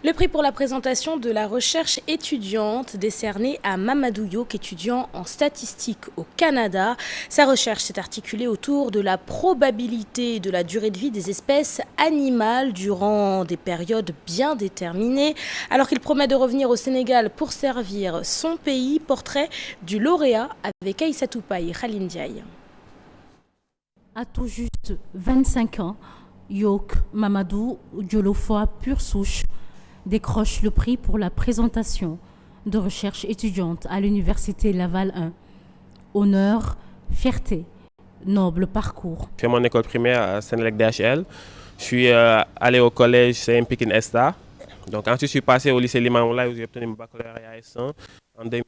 Le prix pour la présentation de la recherche étudiante décerné à Mamadou Youk, étudiant en statistique au Canada. Sa recherche s'est articulée autour de la probabilité de la durée de vie des espèces animales durant des périodes bien déterminées. Alors qu'il promet de revenir au Sénégal pour servir son pays, portrait du lauréat avec Aïssatou Paye et Khaline Diaye. À tout juste 25 ans, Youk Mamadou Diolofoa pure souche décroche le prix pour la présentation de recherche étudiante à l'université Laval 1. Honneur, fierté, noble parcours. J'ai fait mon école primaire à Sénélec DHL. Je suis allé au collège CM Pikine Esta. Donc ensuite je suis passé au lycée Limamoulaye où j'ai obtenu mon baccalauréat S1 en 2010.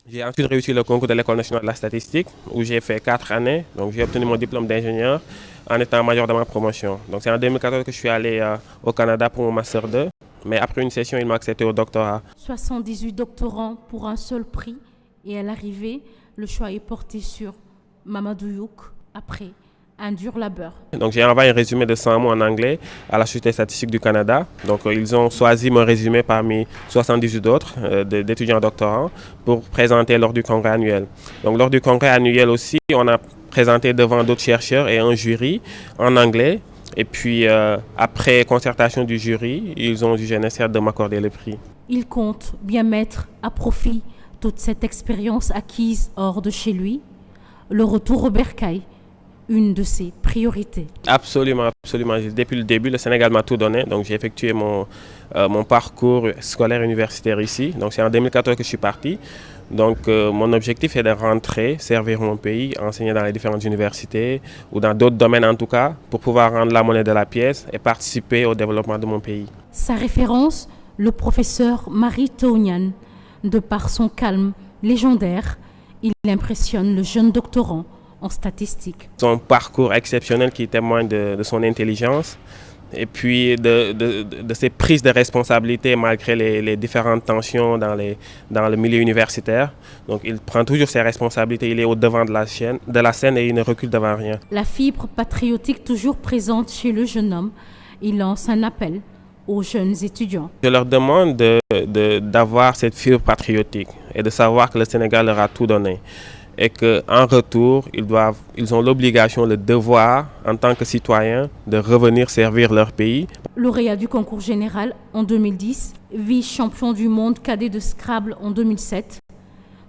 J'ai ensuite réussi le concours de l'École nationale de la statistique où j'ai fait 4 années. Donc j'ai obtenu mon diplôme d'ingénieur en étant major de ma promotion. Donc c'est en 2014 que je suis allé au Canada pour mon master 2. Mais après une session, il m'a accepté au doctorat. 78 doctorants pour un seul prix. Et à l'arrivée, le choix est porté sur Mamadou Youk après un dur labeur. Donc j'ai envoyé un résumé de 100 mots en anglais à la Société statistique du Canada. Donc ils ont choisi mon résumé parmi 78 autres d'étudiants doctorants pour présenter lors du congrès annuel. Donc lors du congrès annuel aussi, on a présenté devant d'autres chercheurs et un jury en anglais. Et puis après concertation du jury, ils ont jugé nécessaire de m'accorder le prix. Il compte bien mettre à profit toute cette expérience acquise hors de chez lui. Le retour au bercail, une de ses priorités. Absolument, absolument. Depuis le début, le Sénégal m'a tout donné. Donc j'ai effectué mon parcours scolaire universitaire ici. Donc c'est en 2014 que je suis parti. Donc mon objectif est de rentrer, servir mon pays, enseigner dans les différentes universités ou dans d'autres domaines en tout cas, pour pouvoir rendre la monnaie de la pièce et participer au développement de mon pays. Sa référence, le professeur Marie Tounian. De par son calme légendaire, il impressionne le jeune doctorant en statistique. Son parcours exceptionnel qui témoigne de son intelligence et puis de ses prises de responsabilité malgré les différentes tensions dans le milieu universitaire. Donc il prend toujours ses responsabilités, il est au devant de la scène et il ne recule devant rien. La fibre patriotique toujours présente chez le jeune homme, il lance un appel aux jeunes étudiants. Je leur demande d'avoir cette fibre patriotique et de savoir que le Sénégal leur a tout donné. Et qu'en retour, ils ont l'obligation, le devoir, en tant que citoyens, de revenir servir leur pays. Lauréat du concours général en 2010, vice-champion du monde cadet de Scrabble en 2007,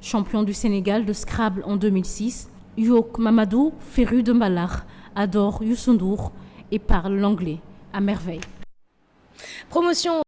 champion du Sénégal de Scrabble en 2006, Youk Mamadou, féru de Mbalar, adore Youssou N'Dour et parle l'anglais à merveille. Promotion